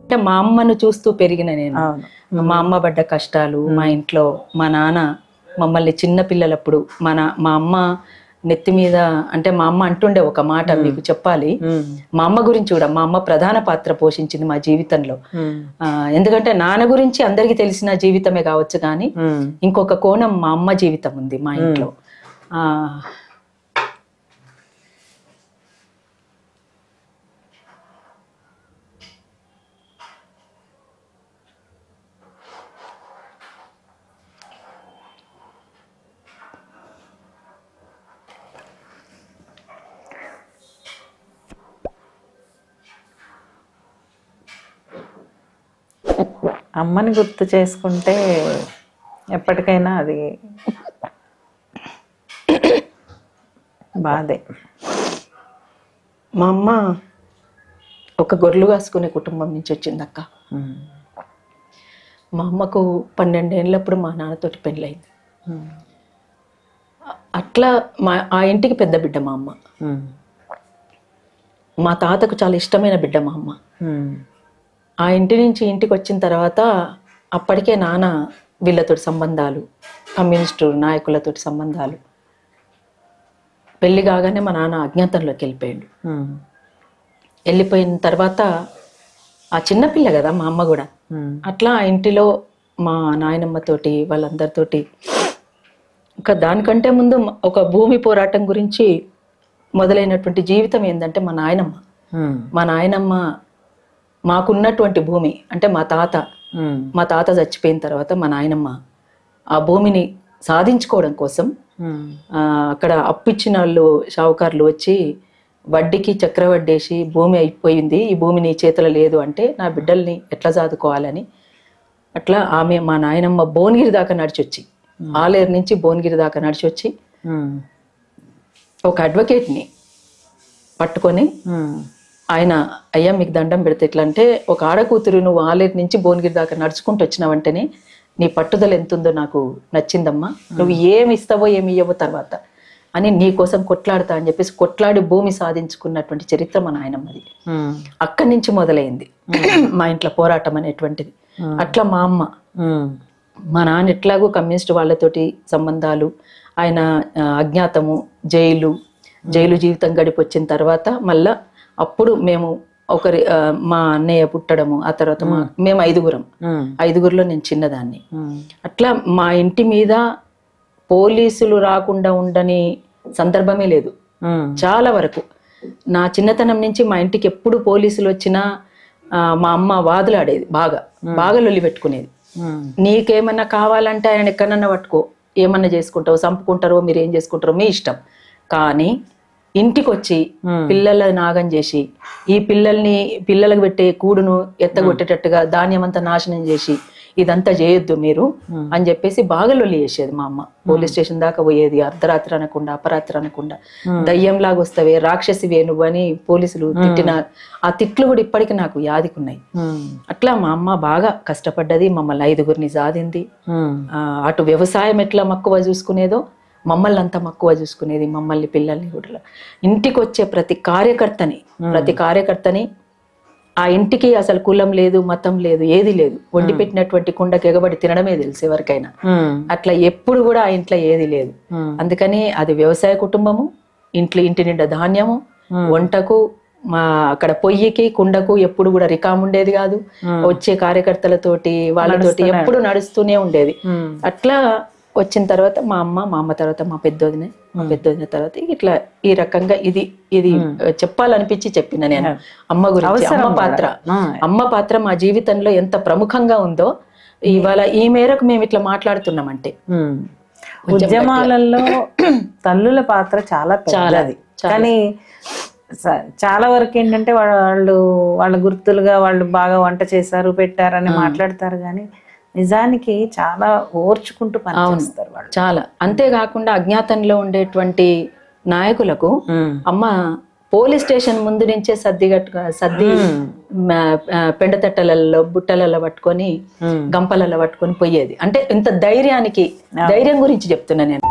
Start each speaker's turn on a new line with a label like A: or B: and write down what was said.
A: అంటే మా అమ్మను చూస్తూ పెరిగిన నేను. మా అమ్మ పడ్డ కష్టాలు, మా ఇంట్లో మా నాన్న మమ్మల్ని చిన్న పిల్లలప్పుడు మా అమ్మ నెత్తి మీద, అంటే మా అమ్మ అంటుండే ఒక మాట మీకు చెప్పాలి. మా అమ్మ గురించి కూడా, మా అమ్మ ప్రధాన పాత్ర పోషించింది మా జీవితంలో. ఎందుకంటే నాన్న గురించి అందరికి తెలిసిన జీవితమే కావచ్చు, కానీ ఇంకొక కోణం మా అమ్మ జీవితం ఉంది మా ఇంట్లో.
B: అమ్మని గుర్తు చేసుకుంటే ఎప్పటికైనా అది బాధే.
A: మా అమ్మ ఒక గొర్రెలు కాసుకునే కుటుంబం నుంచి వచ్చింది అక్క. మా అమ్మకు 12 ఏళ్ళప్పుడు మా నాన్నతోటి పెళ్ళయింది. అట్లా ఆ ఇంటికి పెద్ద బిడ్డ మా అమ్మ. మా తాతకు చాలా ఇష్టమైన బిడ్డ మా అమ్మ. ఆ ఇంటి నుంచి ఇంటికి వచ్చిన తర్వాత అప్పటికే నాన్న వీళ్ళతోటి సంబంధాలు, కమ్యూనిస్టు నాయకులతో సంబంధాలు. పెళ్లి కాగానే మా నాన్న అజ్ఞాతంలోకి వెళ్ళిపోయాడు. వెళ్ళిపోయిన తర్వాత ఆ చిన్నపిల్ల కదా మా అమ్మ కూడా, అట్లా ఆ ఇంటిలో మా నాయనమ్మతోటి వాళ్ళందరితోటి, ఇంకా దానికంటే ముందు ఒక భూమి పోరాటం గురించి మొదలైనటువంటి జీవితం ఏంటంటే మా నాయనమ్మ మాకున్నటువంటి భూమి, అంటే మా తాత చచ్చిపోయిన తర్వాత మా నాయనమ్మ ఆ భూమిని సాధించుకోవడం కోసం అక్కడ అప్పిచ్చిన వాళ్ళు షావుకారులు వచ్చి వడ్డీకి చక్రవడ్డేసి భూమి అయిపోయింది, ఈ భూమి నీ చేతిలో లేదు అంటే నా బిడ్డల్ని ఎట్లా చదువుకోవాలని అట్లా మా నాయనమ్మ భువనగిరి దాకా నడిచొచ్చి, ఆలేరు నుంచి భువనగిరి దాకా నడిచొచ్చి ఒక అడ్వకేట్ని పట్టుకొని ఆయన, అయ్యా మీకు దండం పెడితే ఎట్లా అంటే, ఒక ఆడకూతురు నువ్వు ఆలేరు నుంచి భువనగిరి దాకా నడుచుకుంటూ వచ్చినావంటేనే నీ పట్టుదల ఎంతుందో నాకు నచ్చిందమ్మా, నువ్వు ఏమి ఇస్తావో ఏమి ఇయ్యవో తర్వాత అని నీ కోసం కొట్లాడతా అని చెప్పేసి కొట్లాడి భూమి సాధించుకున్నటువంటి చరిత్ర మా నాయనమ్మది. అక్కడి నుంచి మొదలైంది మా ఇంట్లో పోరాటం అనేటువంటిది. అట్లా మా అమ్మ, మా నాన్న ఎట్లాగో కమ్యూనిస్ట్ వాళ్ళతోటి సంబంధాలు, ఆయన అజ్ఞాతము, జైలు జీవితం గడిపి వచ్చిన తర్వాత మళ్ళా అప్పుడు మేము మా అన్నయ్య పుట్టడము, ఆ తర్వాత మేము 5గురిలో నేను చిన్నదాన్ని. అట్లా మా ఇంటి మీద పోలీసులు రాకుండా ఉండని సందర్భమే లేదు. చాలా వరకు నా చిన్నతనం నుంచి మా ఇంటికి ఎప్పుడు పోలీసులు వచ్చినా మా అమ్మ వాదులాడేది, బాగా లొల్లి పెట్టుకునేది. నీకేమన్నా కావాలంటే ఆయన ఎక్కడన్నా పట్టుకో, ఏమన్నా చేసుకుంటావు, చంపుకుంటారో మీరు ఏం చేసుకుంటారో మీ ఇష్టం, కానీ ఇంటికి వచ్చి పిల్లల నాగం చేసి ఈ పిల్లలకు పెట్టే కూడును ఎత్తగొట్టేటట్టుగా ధాన్యం అంతా నాశనం చేసి ఇదంతా చేయొద్దు మీరు అని చెప్పేసి బాగా లొల్లి చేసేది మా అమ్మ. పోలీస్ స్టేషన్ దాకా పోయేది, అర్ధరాత్రి అనకుండా అపరాత్రి అనకుండా, దయ్యంలాగా వస్తావే, రాక్షసివే నువ్వు అని పోలీసులు తిట్టిన ఆ తిట్లు కూడా ఇప్పటికీ నాకు యాదికున్నాయి. అట్లా మా అమ్మ బాగా కష్టపడ్డది, మమ్మల్ని 5గురిని సాధింది. అటు వ్యవసాయం ఎట్లా మక్కువ చూసుకునేదో మమ్మల్ని అంతా మక్కువ చూసుకునేది, మమ్మల్ని పిల్లల్ని కూడా. ఇంటికి వచ్చే ప్రతి కార్యకర్తని ఆ ఇంటికి అసలు కులం లేదు, మతం లేదు, ఏది లేదు, వండి పెట్టినటువంటి కుండకి ఎగబడి తినడమే తెలుసు ఎవరికైనా. అట్లా ఎప్పుడు కూడా ఆ ఇంట్లో ఏది లేదు. అందుకని అది వ్యవసాయ కుటుంబము, ఇంటి నిండా ధాన్యము, వంటకు అక్కడ పొయ్యికి కుండకు ఎప్పుడు కూడా రికాముండేది కాదు. వచ్చే కార్యకర్తలతోటి వాళ్ళతోటి ఎప్పుడు నడుస్తూనే ఉండేది. అట్లా వచ్చిన తర్వాత మా అమ్మ తర్వాత మా పెద్దోదిన తర్వాత ఇట్లా ఈ రకంగా ఇది చెప్పాలనిపించి చెప్పిన నేను అమ్మ గురించి. అమ్మ పాత్ర మా జీవితంలో ఎంత ప్రముఖంగా ఉందో ఇవాళ ఈ మేరకు మేము ఇట్లా మాట్లాడుతున్నామంటే.
B: ఉద్యమాలలో తల్లుల పాత్ర చాలా పెద్దది, కానీ చాలా వరకు ఏంటంటే వాళ్ళ గుర్తులుగా వాళ్ళు బాగా వంట చేశారు పెట్టారని మాట్లాడతారు, కానీ నిజానికి చాలా ఓర్చుకుంటూ పనిచేస్తారు వాళ్ళు.
A: చాలా. అంతేకాకుండా అజ్ఞాతంలో ఉండేటువంటి నాయకులకు అమ్మ పోలీస్ స్టేషన్ ముందు నుంచే సర్ది పెండతట్టలలో బుట్టలలో పట్టుకొని గంపలలో పట్టుకొని పోయేది. అంటే ఇంత ధైర్యం గురించి చెప్తున్నా నేను.